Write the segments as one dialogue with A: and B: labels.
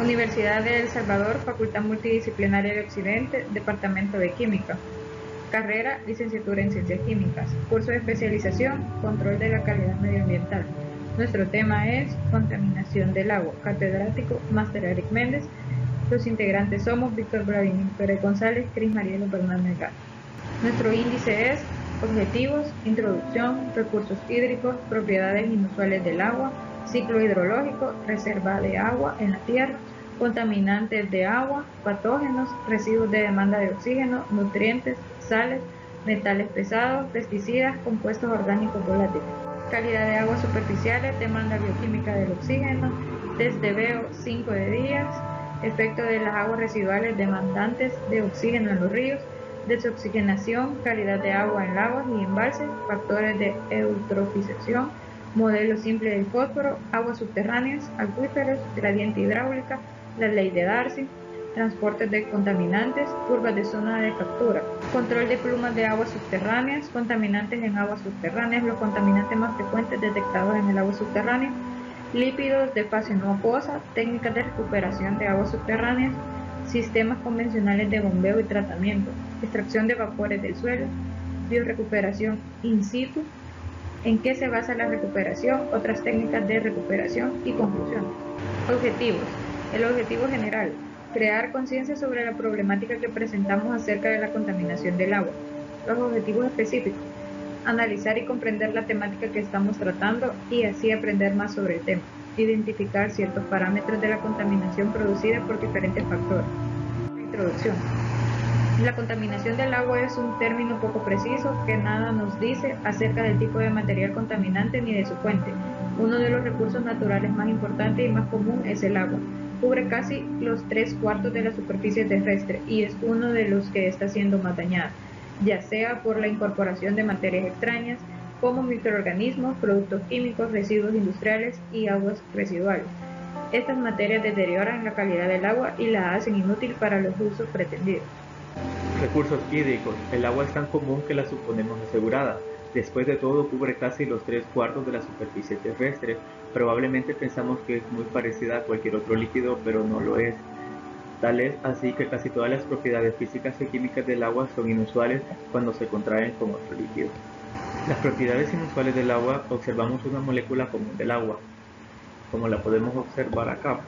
A: Universidad de El Salvador, Facultad Multidisciplinaria de Occidente, Departamento de Química. Carrera, Licenciatura en Ciencias Químicas. Curso de especialización, Control de la Calidad Medioambiental. Nuestro tema es Contaminación del agua. Catedrático, Máster Eric Méndez. Los integrantes somos Víctor Vladimir Pérez González, Cris Marielo Fernández Gál. Nuestro índice es Objetivos, Introducción, Recursos hídricos, Propiedades inusuales del agua, Ciclo hidrológico, Reserva de agua en la tierra, Contaminantes de agua, Patógenos, Residuos de demanda de oxígeno, Nutrientes, Sales, Metales pesados, Pesticidas, Compuestos orgánicos volátiles. Calidad de aguas superficiales, demanda bioquímica del oxígeno, test de BEO 5 de días, efecto de las aguas residuales demandantes de oxígeno en los ríos, desoxigenación, calidad de agua en lagos y embalses, factores de eutrofización, modelo simple del fósforo, aguas subterráneas, acuíferos, gradiente hidráulica, la ley de Darcy, transportes de contaminantes, curvas de zona de captura, control de plumas de aguas subterráneas, contaminantes en aguas subterráneas, los contaminantes más frecuentes detectados en el agua subterránea, lípidos de fase no acuosa, técnicas de recuperación de aguas subterráneas, sistemas convencionales de bombeo y tratamiento, extracción de vapores del suelo, biorecuperación in situ, en qué se basa la recuperación, otras técnicas de recuperación y conclusión. Objetivos. El objetivo general, crear conciencia sobre la problemática que presentamos acerca de la contaminación del agua. Los objetivos específicos, analizar y comprender la temática que estamos tratando y así aprender más sobre el tema. Identificar ciertos parámetros de la contaminación producida por diferentes factores. Introducción. La contaminación del agua es un término poco preciso que nada nos dice acerca del tipo de material contaminante ni de su fuente. Uno de los recursos naturales más importantes y más común es el agua. Cubre casi los 3/4 de la superficie terrestre y es uno de los que está siendo más dañada, ya sea por la incorporación de materias extrañas como microorganismos, productos químicos, residuos industriales y aguas residuales. Estas materias deterioran la calidad del agua y la hacen inútil para los usos pretendidos.
B: Recursos hídricos. El agua es tan común que la suponemos asegurada. Después de todo, cubre casi los 3/4 de la superficie terrestre. Probablemente pensamos que es muy parecida a cualquier otro líquido, pero no lo es. Tal es así que casi todas las propiedades físicas y químicas del agua son inusuales cuando se contraen con otro líquido. Las propiedades inusuales del agua, observamos una molécula común del agua, como la podemos observar acá.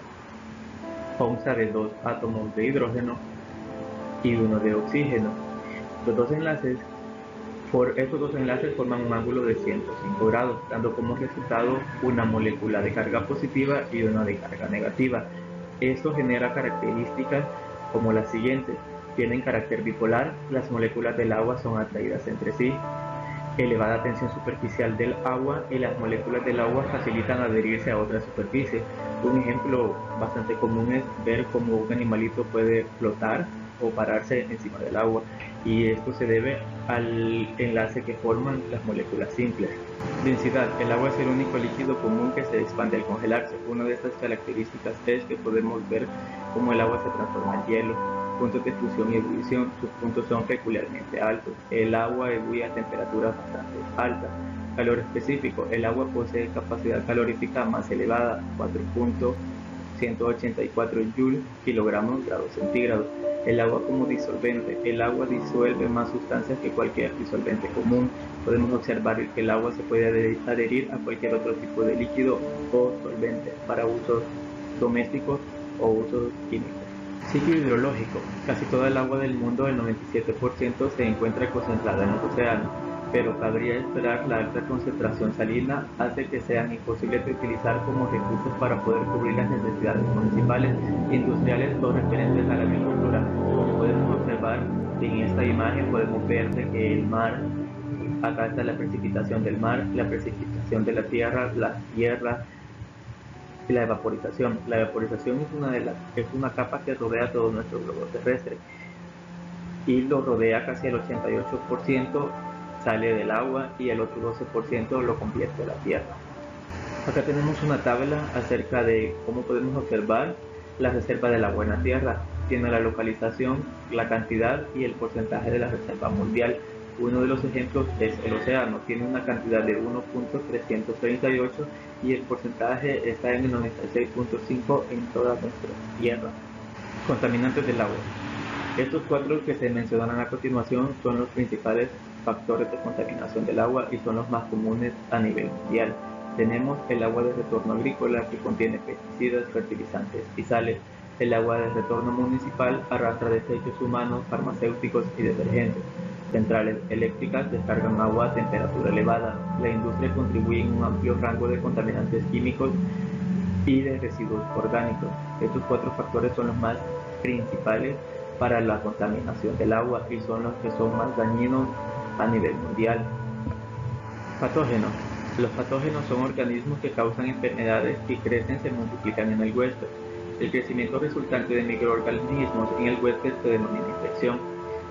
B: Consta de 2 átomos de hidrógeno y 1 de oxígeno. Estos dos enlaces forman un ángulo de 105 grados, dando como resultado una molécula de carga positiva y una de carga negativa. Esto genera características como las siguientes. Tienen carácter bipolar, las moléculas del agua son atraídas entre sí, elevada tensión superficial del agua y las moléculas del agua facilitan adherirse a otra superficie. Un ejemplo bastante común es ver cómo un animalito puede flotar o pararse encima del agua, y esto se debe al enlace que forman las moléculas simples. Densidad. El agua es el único líquido común que se expande al congelarse. Una de estas características es que podemos ver cómo el agua se transforma en hielo. Puntos de fusión y ebullición. Sus puntos son peculiarmente altos. El agua ebulle a temperaturas bastante altas. Calor específico. El agua posee capacidad calorífica más elevada, 4.184 Joule kilogramos grados centígrados. El agua como disolvente. El agua disuelve más sustancias que cualquier disolvente común. Podemos observar que el agua se puede adherir a cualquier otro tipo de líquido o solvente para usos domésticos o usos químicos. Ciclo hidrológico. Casi toda el agua del mundo, el 97%, se encuentra concentrada en los océanos, pero cabría esperar la alta concentración salina hace que sean imposibles de utilizar como recursos para poder cubrir las necesidades municipales, industriales o referentes a la agricultura. Como podemos observar en esta imagen, podemos ver que el mar, acá está la precipitación del mar, la precipitación de la tierra, las tierras y la evaporización. La evaporización es una capa que rodea todo nuestro globo terrestre y lo rodea casi el 88%. Sale del agua y el otro 12% lo convierte a la tierra. Acá tenemos una tabla acerca de cómo podemos observar la reserva del agua en la tierra. Tiene la localización, la cantidad y el porcentaje de la reserva mundial. Uno de los ejemplos es el océano, tiene una cantidad de 1.338 y el porcentaje está en el 96.5 en toda nuestra tierra. Contaminantes del agua. Estos cuatro que se mencionan a continuación son los principales factores de contaminación del agua y son los más comunes a nivel mundial. Tenemos el agua de retorno agrícola, que contiene pesticidas, fertilizantes y sales. El agua de retorno municipal arrastra desechos humanos, farmacéuticos y detergentes. Centrales eléctricas descargan agua a temperatura elevada. La industria contribuye en un amplio rango de contaminantes químicos y de residuos orgánicos. Estos cuatro factores son los más principales para la contaminación del agua y son los que son más dañinos a nivel mundial. Patógenos. Los patógenos son organismos que causan enfermedades y crecen, se multiplican en el huésped. El crecimiento resultante de microorganismos en el huésped se denomina infección.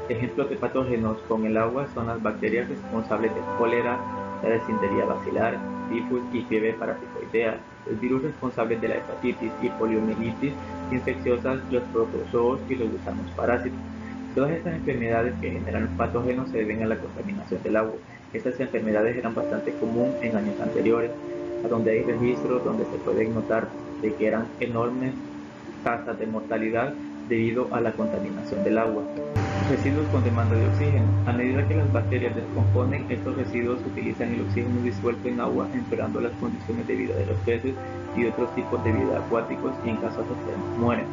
B: Ejemplos de patógenos con el agua son las bacterias responsables del cólera, la disentería bacilar, tifus y fiebre paraticoidea, el virus responsable de la hepatitis y poliomielitis infecciosas, los protozoos y los gusanos parásitos. Todas estas enfermedades que generan los patógenos se deben a la contaminación del agua. Estas enfermedades eran bastante comunes en años anteriores, a donde hay registros donde se puede notar de que eran enormes tasas de mortalidad debido a la contaminación del agua. Residuos con demanda de oxígeno. A medida que las bacterias descomponen, estos residuos utilizan el oxígeno disuelto en agua, empeorando las condiciones de vida de los peces y otros tipos de vida acuáticos, y en casos extremos mueren.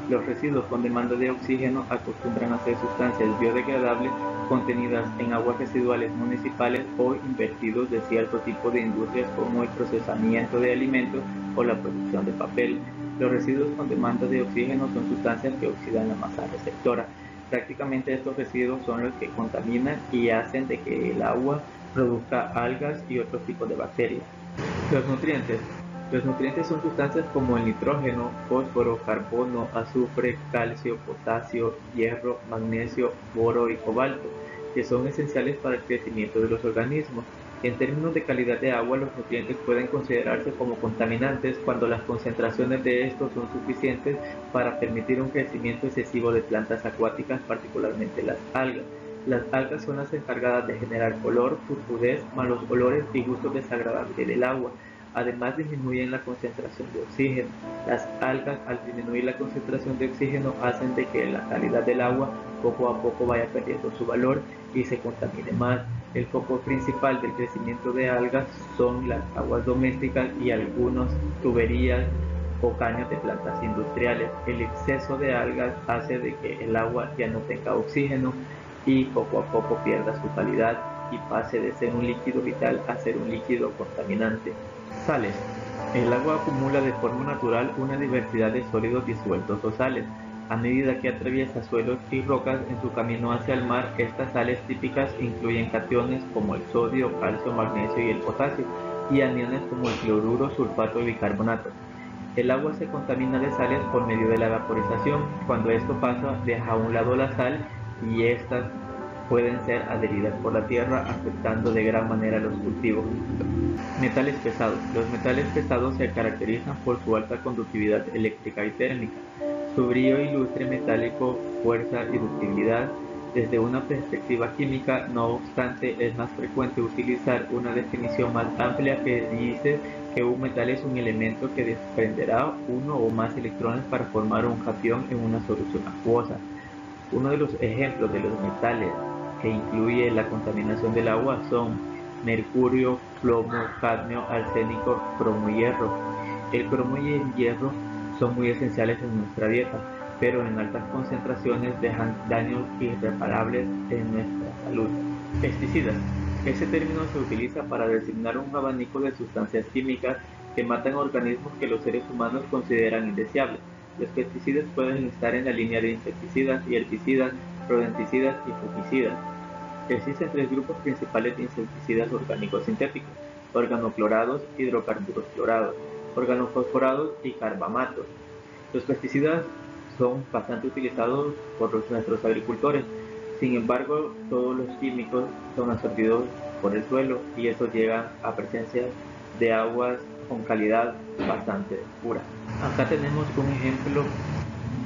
B: Los residuos con demanda de oxígeno acostumbran a ser sustancias biodegradables contenidas en aguas residuales municipales o invertidos de cierto tipo de industrias como el procesamiento de alimentos o la producción de papel. Los residuos con demanda de oxígeno son sustancias que oxidan la masa receptora. Prácticamente estos residuos son los que contaminan y hacen de que el agua produzca algas y otros tipos de bacterias. Los nutrientes. Los nutrientes son sustancias como el nitrógeno, fósforo, carbono, azufre, calcio, potasio, hierro, magnesio, boro y cobalto, que son esenciales para el crecimiento de los organismos. En términos de calidad de agua, los nutrientes pueden considerarse como contaminantes cuando las concentraciones de estos son suficientes para permitir un crecimiento excesivo de plantas acuáticas, particularmente las algas. Las algas son las encargadas de generar color, turbidez, malos olores y gustos desagradables del agua. Además, disminuyen la concentración de oxígeno. Las algas, al disminuir la concentración de oxígeno, hacen de que la calidad del agua poco a poco vaya perdiendo su valor y se contamine más. El foco principal del crecimiento de algas son las aguas domésticas y algunas tuberías o caños de plantas industriales. El exceso de algas hace de que el agua ya no tenga oxígeno y poco a poco pierda su calidad y pase de ser un líquido vital a ser un líquido contaminante. Sales. El agua acumula de forma natural una diversidad de sólidos disueltos o sales. A medida que atraviesa suelos y rocas en su camino hacia el mar, estas sales típicas incluyen cationes como el sodio, calcio, magnesio y el potasio, y aniones como el cloruro, sulfato y bicarbonato. El agua se contamina de sales por medio de la vaporización. Cuando esto pasa, deja a un lado la sal y estas pueden ser adheridas por la tierra, afectando de gran manera a los cultivos. Metales pesados. Los metales pesados se caracterizan por su alta conductividad eléctrica y térmica, su brillo y lustre metálico, fuerza y ductibilidad. Desde una perspectiva química, no obstante, es más frecuente utilizar una definición más amplia que dice que un metal es un elemento que desprenderá uno o más electrones para formar un catión en una solución acuosa. Uno de los ejemplos de los metales que incluye la contaminación del agua son mercurio, plomo, cadmio, arsénico, cromo y hierro. El cromo y el hierro son muy esenciales en nuestra dieta, pero en altas concentraciones dejan daños irreparables en nuestra salud. Pesticidas. Este término se utiliza para designar un abanico de sustancias químicas que matan organismos que los seres humanos consideran indeseables. Los pesticidas pueden estar en la línea de insecticidas y herbicidas, rodenticidas y fungicidas. Existen tres grupos principales de insecticidas orgánicos sintéticos: organoclorados, hidrocarburos clorados, organofosforados y carbamatos. Los pesticidas son bastante utilizados por nuestros agricultores. Sin embargo, todos los químicos son absorbidos por el suelo y estos llegan a presencia de aguas con calidad bastante pura. Acá tenemos un ejemplo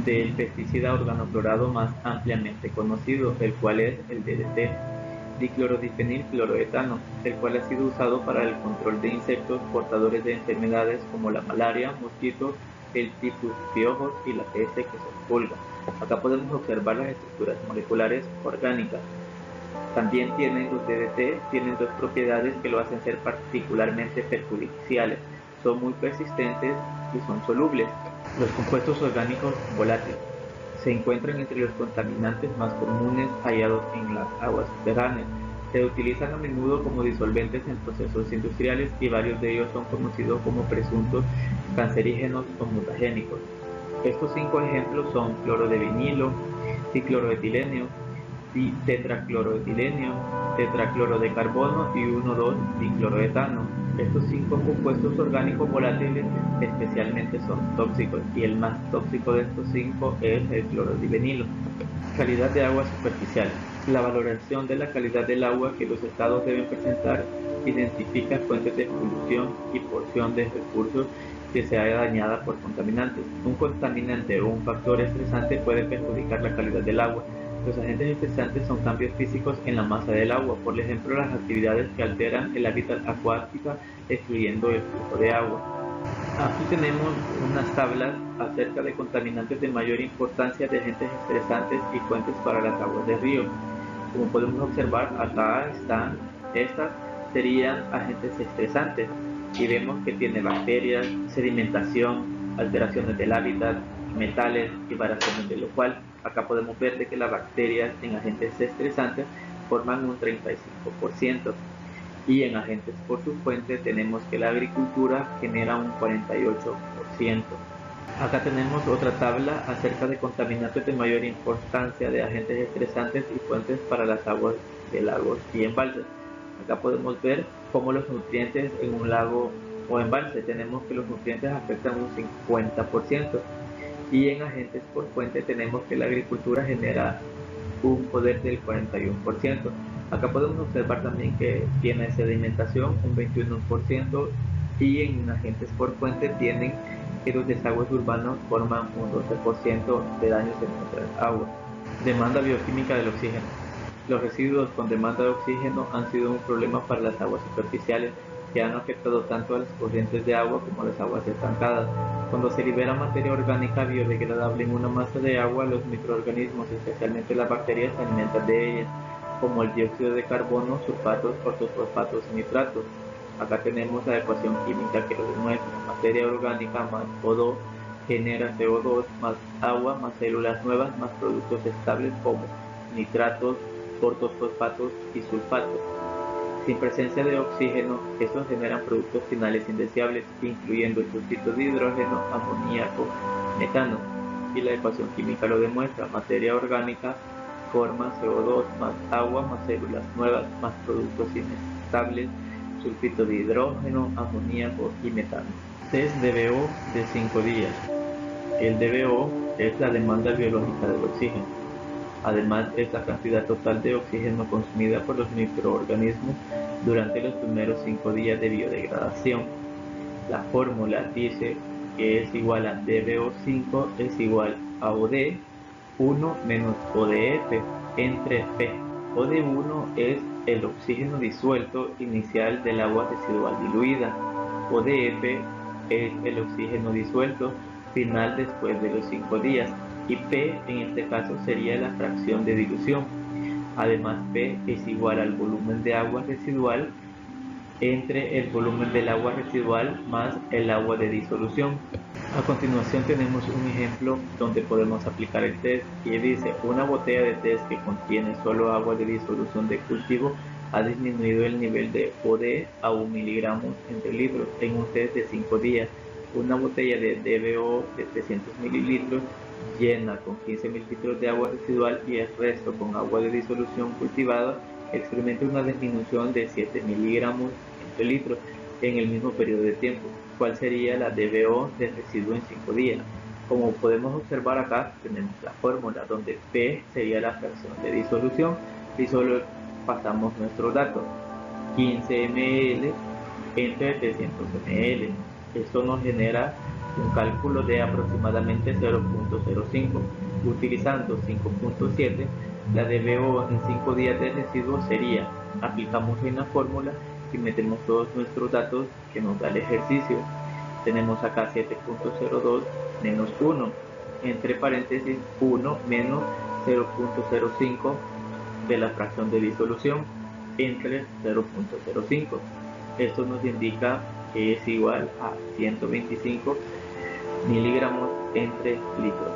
B: del pesticida organoclorado más ampliamente conocido, el cual es el DDT. diclorodifenilcloroetano, el cual ha sido usado para el control de insectos portadores de enfermedades como la malaria, mosquitos, el tifus, piojos y la peste que son pulgas. Acá podemos observar las estructuras moleculares orgánicas. También los DDT tienen dos propiedades que lo hacen ser particularmente perjudiciales. Son muy persistentes y son solubles. Los compuestos orgánicos volátiles se encuentran entre los contaminantes más comunes hallados en las aguas subterráneas. Se utilizan a menudo como disolventes en procesos industriales y varios de ellos son conocidos como presuntos cancerígenos o mutagénicos. Estos 5 ejemplos son cloro de vinilo, dicloroetileno, tetracloroetileno, tetracloro de carbono y 1,2-dicloroetano. Estos 5 compuestos orgánicos volátiles especialmente son tóxicos y el más tóxico de estos 5 es el clorodivinilo. Calidad de agua superficial. La valoración de la calidad del agua que los estados deben presentar identifica fuentes de polución y porción de recursos que se haya dañada por contaminantes. Un contaminante o un factor estresante puede perjudicar la calidad del agua. Los agentes estresantes son cambios físicos en la masa del agua, por ejemplo las actividades que alteran el hábitat acuático, excluyendo el flujo de agua. Aquí tenemos unas tablas acerca de contaminantes de mayor importancia de agentes estresantes y fuentes para las aguas de río. Como podemos observar, acá están, estas serían agentes estresantes y vemos que tiene bacterias, sedimentación, alteraciones del hábitat, metales y variaciones, de lo cual acá podemos ver de que las bacterias en agentes estresantes forman un 35% y en agentes por su fuente tenemos que la agricultura genera un 48%. Acá tenemos otra tabla acerca de contaminantes de mayor importancia de agentes estresantes y fuentes para las aguas de lagos y embalses. Acá podemos ver cómo los nutrientes en un lago o embalse tenemos que los nutrientes afectan un 50%. Y en agentes por fuente tenemos que la agricultura genera un poder del 41%. Acá podemos observar también que tiene sedimentación un 21% y en agentes por fuente tienen que los desagües urbanos forman un 12% de daños en nuestras aguas. Demanda bioquímica del oxígeno. Los residuos con demanda de oxígeno han sido un problema para las aguas superficiales que han afectado tanto a las corrientes de agua como a las aguas estancadas. Cuando se libera materia orgánica biodegradable en una masa de agua, los microorganismos, especialmente las bacterias, se alimentan de ella, como el dióxido de carbono, sulfatos, ortofosfatos y nitratos. Acá tenemos la ecuación química que lo demuestra. Materia orgánica más O2 genera CO2 más agua más células nuevas más productos estables como nitratos, ortofosfatos y sulfatos. Sin presencia de oxígeno, estos generan productos finales indeseables, incluyendo el dióxido de hidrógeno, amoníaco, metano. Y la ecuación química lo demuestra. Materia orgánica forma CO2 más agua más células nuevas más productos inestables, sulfito de hidrógeno, amoníaco y metano. Test DBO de 5 días. El DBO es la demanda biológica del oxígeno. Además, es la cantidad total de oxígeno consumida por los microorganismos durante los primeros 5 días de biodegradación. La fórmula dice que es igual a DBO5 es igual a OD1 menos ODF entre P. OD1 es el oxígeno disuelto inicial del agua residual diluida. ODF es el oxígeno disuelto final después de los 5 días. Y P en este caso sería la fracción de dilución. Además, P es igual al volumen de agua residual entre el volumen del agua residual más el agua de disolución. A continuación tenemos un ejemplo donde podemos aplicar el test y dice: una botella de test que contiene solo agua de disolución de cultivo ha disminuido el nivel de OD a 1 miligramo entre litros en un test de 5 días. Una botella de DBO de 300 mililitros llena con 15 mililitros de agua residual y el resto con agua de disolución cultivada experimenta una disminución de 7 miligramos entre litros en el mismo periodo de tiempo. ¿Cuál sería la DBO de residuo en 5 días? Como podemos observar acá, tenemos la fórmula donde P sería la fracción de disolución y solo pasamos nuestro dato, 15 ml entre 300 ml. Esto nos genera un cálculo de aproximadamente 0.05. Utilizando 5.7, la DBO en 5 días de residuos sería, aplicamos en la fórmula y metemos todos nuestros datos que nos da el ejercicio. Tenemos acá 7.02 menos 1, entre paréntesis 1 menos 0.05 de la fracción de disolución entre 0.05. Esto nos indica que es igual a 125 miligramos entre litros.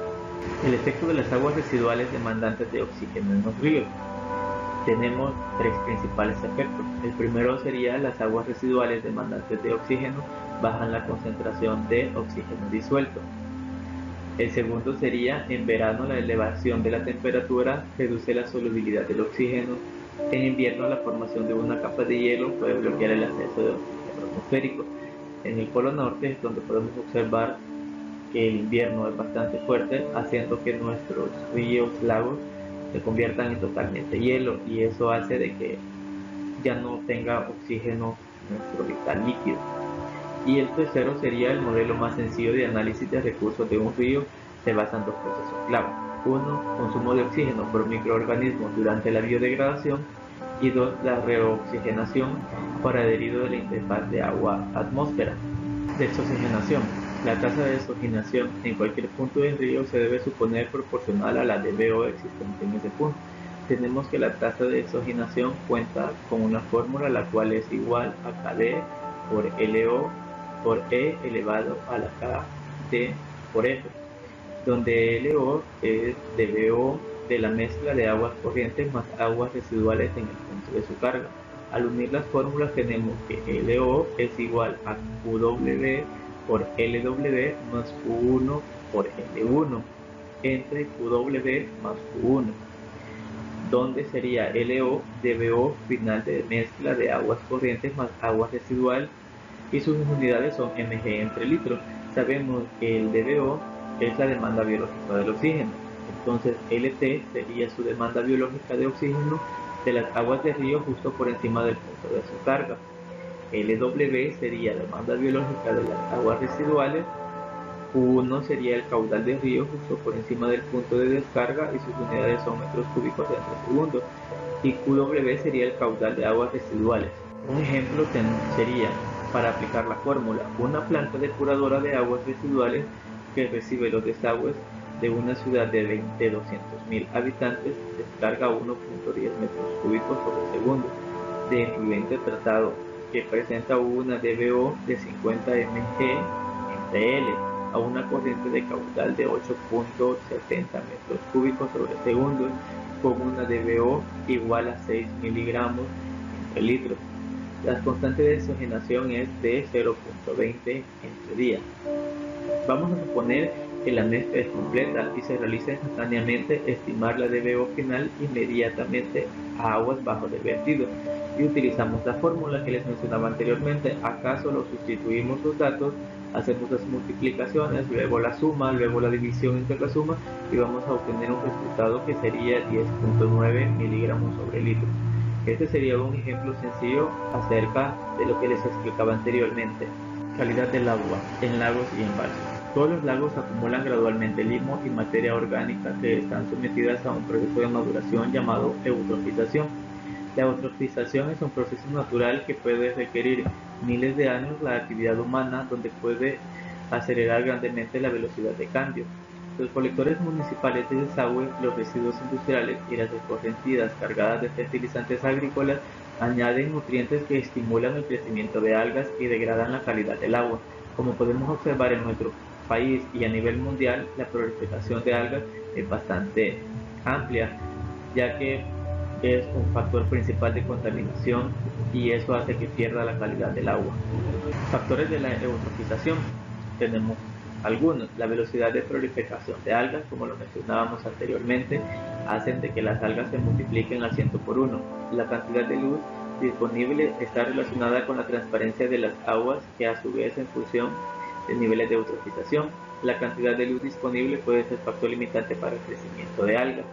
B: El efecto de las aguas residuales demandantes de oxígeno en los ríos. Tenemos tres principales efectos. El primero sería las aguas residuales demandantes de oxígeno bajan la concentración de oxígeno disuelto. El segundo sería, en verano, la elevación de la temperatura reduce la solubilidad del oxígeno. En invierno, la formación de una capa de hielo puede bloquear el acceso de oxígeno atmosférico. En el polo norte es donde podemos observar que el invierno es bastante fuerte, haciendo que nuestros ríos, lagos se conviertan en totalmente hielo, y eso hace de que ya no tenga oxígeno nuestro vital líquido. Y el tercero sería el modelo más sencillo de análisis de recursos de un río. Se basa en dos procesos clave: 1, consumo de oxígeno por microorganismos durante la biodegradación, y 2, la reoxigenación por adherido de la interfaz de agua-atmósfera. Desoxigenación. La tasa de desoxigenación en cualquier punto del río se debe suponer proporcional a la DBO existente en ese punto. Tenemos que la tasa de desoxigenación cuenta con una fórmula, la cual es igual a KD por LO por E elevado a la KD por F, donde LO es DBO de la mezcla de aguas corrientes más aguas residuales en el punto de su carga. Al unir las fórmulas tenemos que LO es igual a QW por LW más Q1 por L1 entre QW más Q1, donde sería LO DBO final de mezcla de aguas corrientes más aguas residual, y sus unidades son mg entre litros. Sabemos que el DBO es la demanda biológica del oxígeno, entonces LT sería su demanda biológica de oxígeno de las aguas de río justo por encima del punto de su carga. LW sería la demanda biológica de las aguas residuales. Q1 sería el caudal de río justo por encima del punto de descarga, y sus unidades son metros cúbicos entre segundos. Y QW sería el caudal de aguas residuales. Un ejemplo sería, para aplicar la fórmula, una planta depuradora de aguas residuales que recibe los desagües de una ciudad de 200.000 habitantes descarga 1.10 metros cúbicos sobre segundo de efluente tratado, que presenta una DBO de 50 mg entre L a una corriente de caudal de 8.70 metros cúbicos sobre segundo, con una DBO igual a 6 miligramos entre litros. La constante de desoxigenación es de 0.20 entre día. Vamos a suponer que la mezcla es completa y se realiza instantáneamente. Estimar la DBO final inmediatamente a aguas bajo del vertido, y utilizamos la fórmula que les mencionaba anteriormente. Acá solo sustituimos los datos, hacemos las multiplicaciones, luego la suma, luego la división entre la suma, y vamos a obtener un resultado que sería 10.9 miligramos sobre litro. Este sería un ejemplo sencillo acerca de lo que les explicaba anteriormente. Calidad del agua en lagos y embalses. Todos los lagos acumulan gradualmente limo y materia orgánica que están sometidas a un proceso de maduración llamado eutrofización. La eutrofización es un proceso natural que puede requerir miles de años la actividad humana, donde puede acelerar grandemente la velocidad de cambio. Los colectores municipales de desagüe, los residuos industriales y las escorrentidas cargadas de fertilizantes agrícolas añaden nutrientes que estimulan el crecimiento de algas y degradan la calidad del agua. Como podemos observar en nuestro país y a nivel mundial, la proliferación de algas es bastante amplia, ya que es un factor principal de contaminación, y eso hace que pierda la calidad del agua. Factores de la eutrofización. Tenemos algunos. La velocidad de proliferación de algas, como lo mencionábamos anteriormente, hacen de que las algas se multipliquen al 100 por 1. La cantidad de luz disponible está relacionada con la transparencia de las aguas, que a su vez en función de niveles de eutrofización. La cantidad de luz disponible puede ser factor limitante para el crecimiento de algas.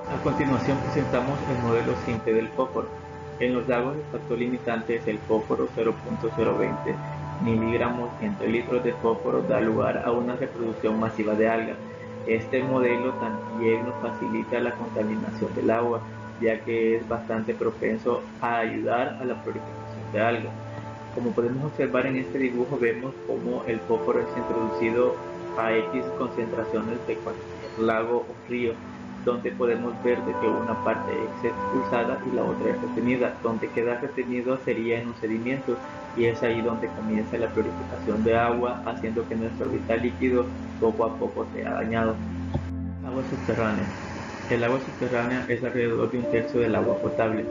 B: A continuación presentamos el modelo simple del fósforo. En los lagos el factor limitante es el fósforo. 0.020 miligramos entre litros de fósforo da lugar a una reproducción masiva de algas. Este modelo también nos facilita la contaminación del agua, ya que es bastante propenso a ayudar a la proliferación de algas. Como podemos observar en este dibujo, vemos cómo el fósforo es introducido a X concentraciones de cualquier lago o río, donde podemos ver de que una parte es expulsada y la otra es retenida. Donde queda retenido sería en un sedimento, y es ahí donde comienza la purificación de agua, haciendo que nuestro vital líquido poco a poco sea dañado. Agua subterránea. El agua subterránea es alrededor de un tercio del agua potable.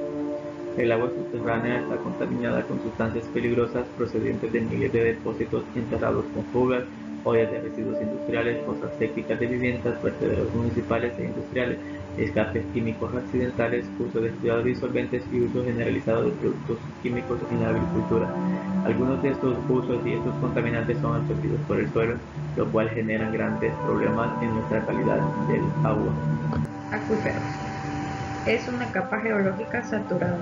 B: El agua subterránea está contaminada con sustancias peligrosas procedentes de miles de depósitos enterrados con fugas, ollas de residuos industriales, fosas sépticas de viviendas, vertederos municipales e industriales, escapes químicos accidentales, uso descuidado de disolventes y uso generalizado de productos químicos en la agricultura. Algunos de estos usos y estos contaminantes son absorbidos por el suelo, lo cual genera grandes problemas en nuestra calidad del agua.
A: Acuíferos. Es una capa geológica saturada,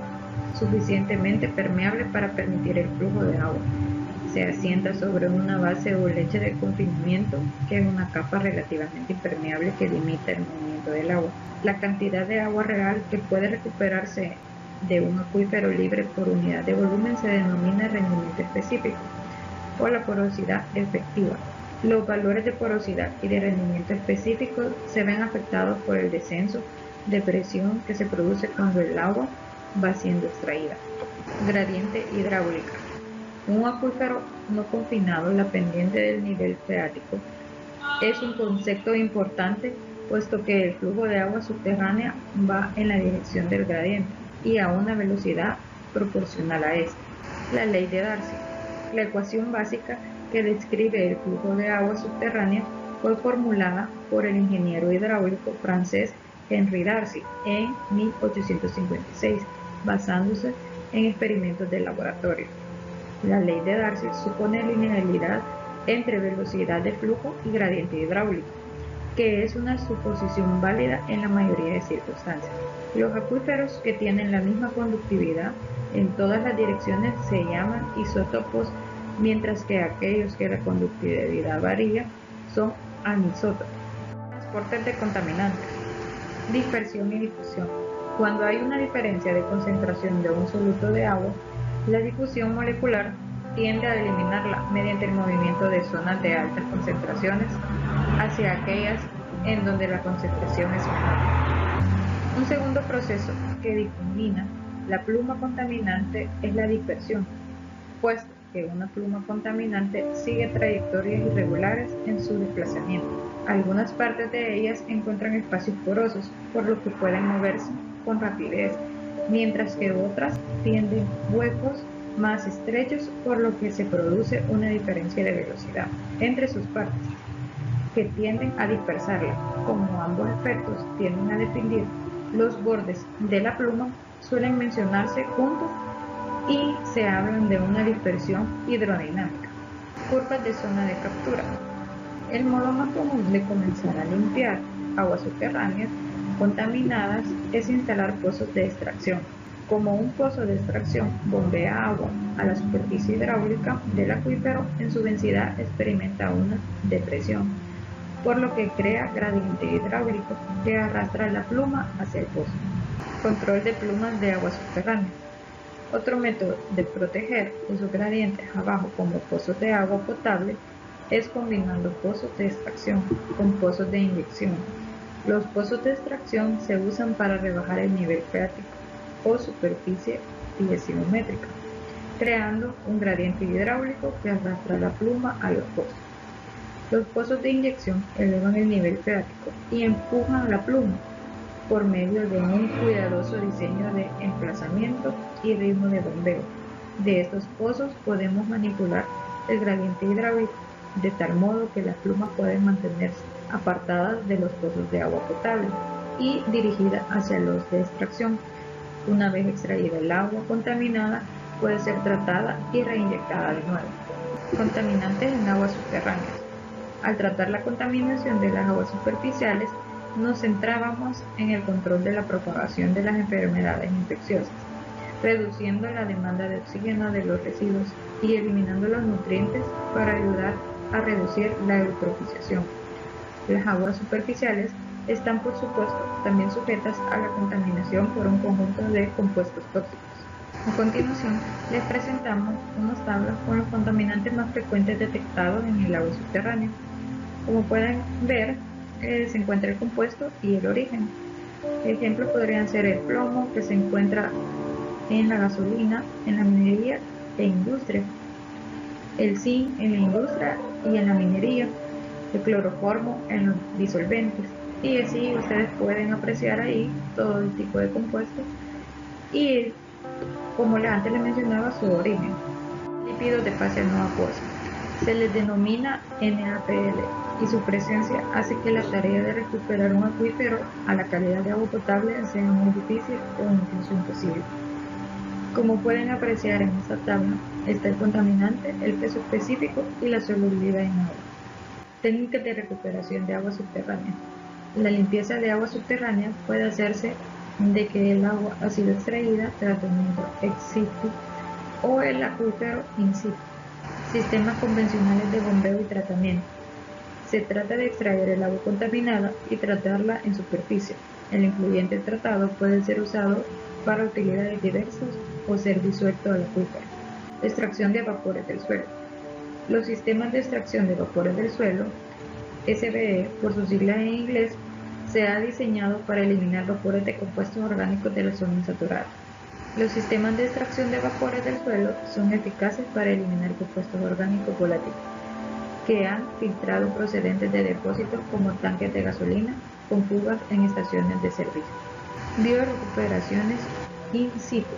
A: suficientemente permeable para permitir el flujo de agua. Se asienta sobre una base o leche de confinamiento, que es una capa relativamente impermeable que limita el movimiento del agua. La cantidad de agua real que puede recuperarse de un acuífero libre por unidad de volumen se denomina rendimiento específico, o la porosidad efectiva. Los valores de porosidad y de rendimiento específico se ven afectados por el descenso de presión que se produce cuando el agua va siendo extraída. Gradiente hidráulica. Un acuífero no confinado, la pendiente del nivel freático, es un concepto importante, puesto que el flujo de agua subterránea va en la dirección del gradiente y a una velocidad proporcional a este. La ley de Darcy. La ecuación básica que describe el flujo de agua subterránea fue formulada por el ingeniero hidráulico francés Henri Darcy en 1856, basándose en experimentos de laboratorio. La ley de Darcy supone linealidad entre velocidad de flujo y gradiente hidráulico, que es una suposición válida en la mayoría de circunstancias. Los acuíferos que tienen la misma conductividad en todas las direcciones se llaman isótopos, mientras que aquellos que la conductividad varía son anisótopos. Transportes de contaminantes. Dispersión y difusión. Cuando hay una diferencia de concentración de un soluto de agua, la difusión molecular tiende a eliminarla mediante el movimiento de zonas de altas concentraciones hacia aquellas en donde la concentración es menor. Un segundo proceso que difumina la pluma contaminante es la dispersión, puesto que una pluma contaminante sigue trayectorias irregulares en su desplazamiento. Algunas partes de ellas encuentran espacios porosos, por lo que pueden moverse con rapidez, mientras que otras tienden huecos más estrechos, por lo que se produce una diferencia de velocidad entre sus partes, que tienden a dispersarla. Como ambos efectos tienden a definir los bordes de la pluma, suelen mencionarse juntos y se hablan de una dispersión hidrodinámica. Curvas de zona de captura. El modo más común de comenzar a limpiar aguas subterráneas contaminadas es instalar pozos de extracción. Como un pozo de extracción bombea agua a la superficie hidráulica del acuífero, en su densidad experimenta una depresión, por lo que crea gradiente hidráulico que arrastra la pluma hacia el pozo. Control de plumas de agua subterránea. Otro método de proteger esos gradientes abajo como pozos de agua potable es combinando pozos de extracción con pozos de inyección. Los pozos de extracción se usan para rebajar el nivel freático o superficie piezométrica, creando un gradiente hidráulico que arrastra la pluma a los pozos. Los pozos de inyección elevan el nivel freático y empujan la pluma por medio de un cuidadoso diseño de emplazamiento y ritmo de bombeo. De estos pozos podemos manipular el gradiente hidráulico de tal modo que las plumas pueden mantenerse apartadas de los pozos de agua potable y dirigidas hacia los de extracción. Una vez extraída el agua contaminada, puede ser tratada y reinyectada de nuevo. Contaminantes en aguas subterráneas. Al tratar la contaminación de las aguas superficiales, nos centrábamos en el control de la propagación de las enfermedades infecciosas, reduciendo la demanda de oxígeno de los residuos y eliminando los nutrientes para ayudar a reducir la eutrofización. Las aguas superficiales están, por supuesto, también sujetas a la contaminación por un conjunto de compuestos tóxicos. A continuación, les presentamos unas tablas con los contaminantes más frecuentes detectados en el agua subterránea. Como pueden ver, se encuentra el compuesto y el origen. Ejemplos podrían ser el plomo, que se encuentra en la gasolina, en la minería e industria, el zinc en la industria y en la minería, el cloroformo en los disolventes, y así ustedes pueden apreciar ahí todo el tipo de compuestos y, como antes les mencionaba, su origen. Lípidos de fase no acuosa se les denomina NaPl, y su presencia hace que la tarea de recuperar un acuífero a la calidad de agua potable sea muy difícil o incluso imposible. Como pueden apreciar en esta tabla, está el contaminante, el peso específico y la solubilidad en agua. Técnicas de recuperación de agua subterránea. La limpieza de agua subterránea puede hacerse de que el agua ha sido extraída, tratamiento ex situ o el acuífero in situ. Sistemas convencionales de bombeo y tratamiento. Se trata de extraer el agua contaminada y tratarla en superficie. El influyente tratado puede ser usado para utilidades diversas o ser disuelto al acuífero. Extracción de vapores del suelo. Los sistemas de extracción de vapores del suelo, SVE por sus siglas en inglés, se ha diseñado para eliminar vapores de compuestos orgánicos de las zonas saturadas. Los sistemas de extracción de vapores del suelo son eficaces para eliminar compuestos orgánicos volátiles que han filtrado procedentes de depósitos como tanques de gasolina con fugas en estaciones de servicio. Biorecuperaciones in situ.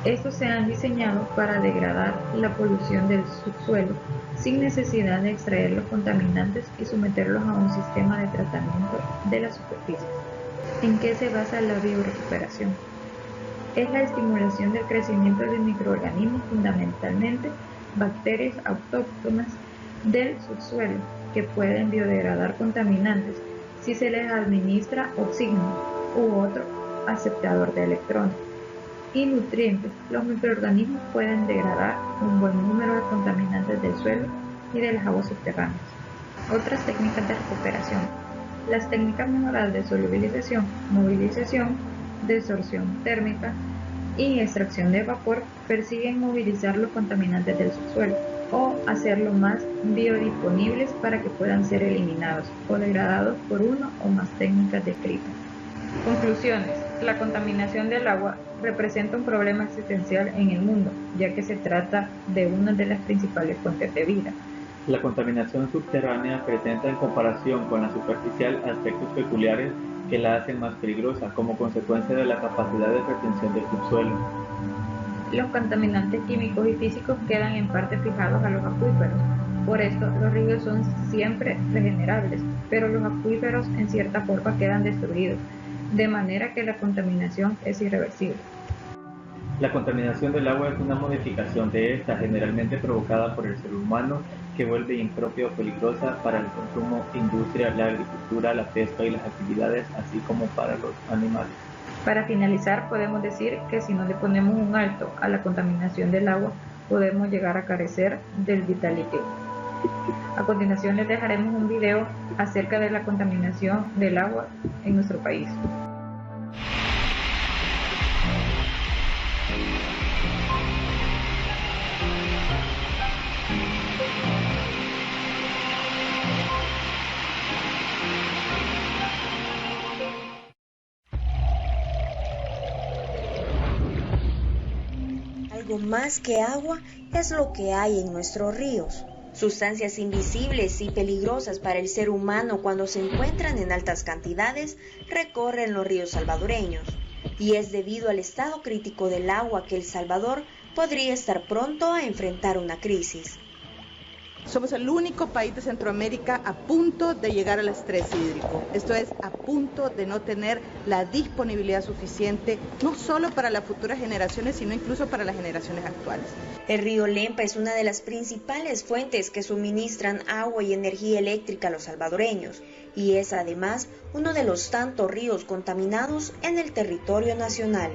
A: Estos se han diseñado para degradar la polución del subsuelo sin necesidad de extraer los contaminantes y someterlos a un sistema de tratamiento de las superficies. ¿En qué se basa la biorecuperación? Es la estimulación del crecimiento de microorganismos, fundamentalmente bacterias autóctonas del subsuelo, que pueden biodegradar contaminantes si se les administra oxígeno u otro aceptador de electrones y nutrientes. Los microorganismos pueden degradar un buen número de contaminantes del suelo y de las aguas subterráneas. Otras técnicas de recuperación. Las técnicas mejoradas de solubilización, movilización, desorción térmica y extracción de vapor persiguen movilizar los contaminantes del subsuelo o hacerlos más biodisponibles para que puedan ser eliminados o degradados por una o más técnicas descritas. Conclusiones. La contaminación del agua representa un problema existencial en el mundo, ya que se trata de una de las principales fuentes de vida.
B: La contaminación subterránea presenta, en comparación con la superficial, aspectos peculiares que la hacen más peligrosa, como consecuencia de la capacidad de retención del subsuelo.
A: Los contaminantes químicos y físicos quedan en parte fijados a los acuíferos. Por esto, los ríos son siempre regenerables, pero los acuíferos en cierta forma quedan destruidos, de manera que la contaminación es irreversible.
B: La contaminación del agua es una modificación de esta, generalmente provocada por el ser humano, que vuelve impropia o peligrosa para el consumo, industria, la agricultura, la pesca y las actividades, así como para los animales.
A: Para finalizar, podemos decir que si no le ponemos un alto a la contaminación del agua, podemos llegar a carecer del vital líquido. A continuación les dejaremos un video acerca de la contaminación del agua en nuestro país.
C: Algo más que agua es lo que hay en nuestros ríos. Sustancias invisibles y peligrosas para el ser humano cuando se encuentran en altas cantidades recorren los ríos salvadoreños. Y es debido al estado crítico del agua que El Salvador podría estar pronto a enfrentar una crisis.
D: Somos el único país de Centroamérica a punto de llegar al estrés hídrico. Esto es, a punto de no tener la disponibilidad suficiente, no solo para las futuras generaciones, sino incluso para las generaciones actuales.
C: El río Lempa es una de las principales fuentes que suministran agua y energía eléctrica a los salvadoreños, y es además uno de los tantos ríos contaminados en el territorio nacional.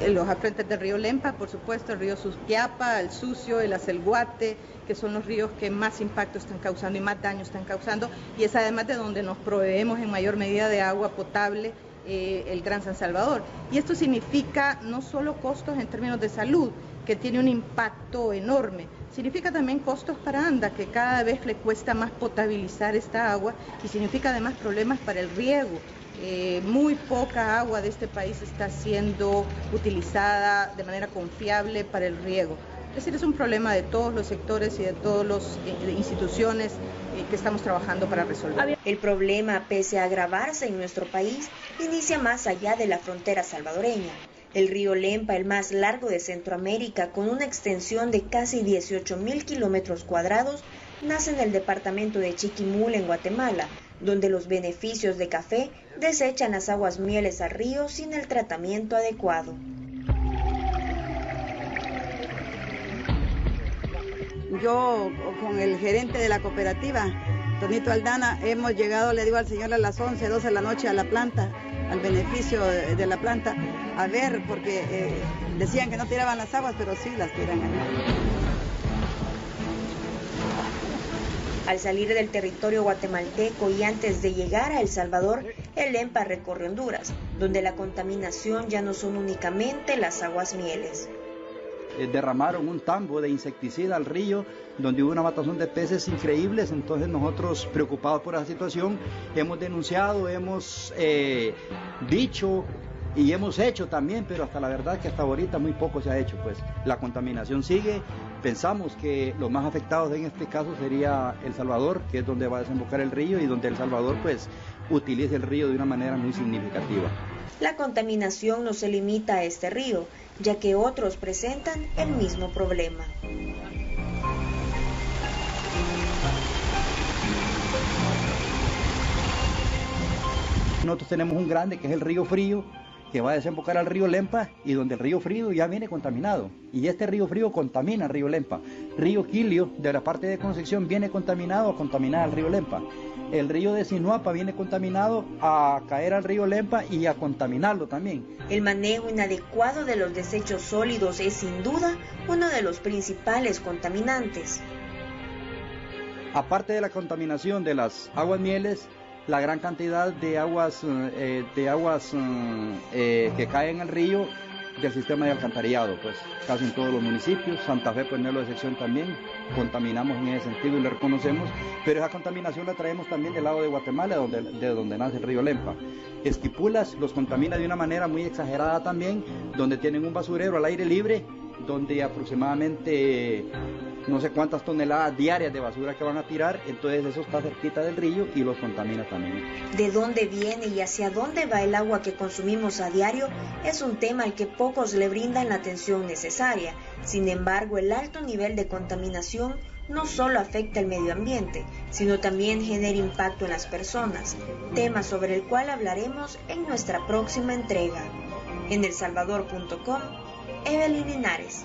D: los afluentes del río Lempa, por supuesto, el río Susquiapa, el Sucio, el Acelguate, que son los ríos que más impacto están causando y más daño están causando, y es además de donde nos proveemos en mayor medida de agua potable, el Gran San Salvador. Y esto significa no solo costos en términos de salud, que tiene un impacto enorme, significa también costos para ANDA, que cada vez le cuesta más potabilizar esta agua, y significa además problemas para el riego. Muy poca agua de este país está siendo utilizada de manera confiable para el riego. Es decir, es un problema de todos los sectores y de todas las instituciones que estamos trabajando para resolver.
C: El problema, pese a agravarse en nuestro país, inicia más allá de la frontera salvadoreña. El río Lempa, el más largo de Centroamérica, con una extensión de casi 18.000 kilómetros cuadrados, nace en el departamento de Chiquimula, en Guatemala, donde los beneficios de café desechan las aguas mieles al río sin el tratamiento adecuado.
E: Yo con el gerente de la cooperativa, Tonito Aldana, hemos llegado, le digo al señor, a las 11, 12 de la noche a la planta, al beneficio de la planta, a ver, porque decían que no tiraban las aguas, pero sí las tiran ahí.
C: Al salir del territorio guatemalteco y antes de llegar a El Salvador, el Lempa recorre Honduras, donde la contaminación ya no son únicamente las aguas mieles.
F: Derramaron un tambo de insecticida al río, donde hubo una matazón de peces increíbles. Entonces nosotros, preocupados por esa situación, hemos denunciado, hemos dicho y hemos hecho también, pero hasta la verdad que hasta ahorita muy poco se ha hecho. Pues la contaminación sigue. Pensamos que los más afectados en este caso sería El Salvador, que es donde va a desembocar el río y donde El Salvador pues utiliza el río de una manera muy significativa.
C: La contaminación no se limita a este río, ya que otros presentan el mismo problema.
F: Nosotros tenemos un grande que es el Río Frío, que va a desembocar al río Lempa, y donde el río Frío ya viene contaminado. Y este río Frío contamina el río Lempa. Río Quilio, de la parte de Concepción, viene contaminado a contaminar al río Lempa. El río de Sinuapa viene contaminado a caer al río Lempa y a contaminarlo también.
C: El manejo inadecuado de los desechos sólidos es sin duda uno de los principales contaminantes.
F: Aparte de la contaminación de las aguas mieles, la gran cantidad de aguas que caen al río del sistema de alcantarillado, pues casi en todos los municipios. Santa Fe, pues no es la excepción también, contaminamos en ese sentido y lo reconocemos, pero esa contaminación la traemos también del lado de Guatemala, de donde nace el río Lempa. Esquipulas los contamina de una manera muy exagerada también, donde tienen un basurero al aire libre, donde aproximadamente no sé cuántas toneladas diarias de basura que van a tirar, entonces eso está cerquita del río y los contamina también.
C: ¿De dónde viene y hacia dónde va el agua que consumimos a diario? Es un tema al que pocos le brindan la atención necesaria. Sin embargo, el alto nivel de contaminación no solo afecta el medio ambiente, sino también genera impacto en las personas, tema sobre el cual hablaremos en nuestra próxima entrega. En elsalvador.com, Evelyn Linares.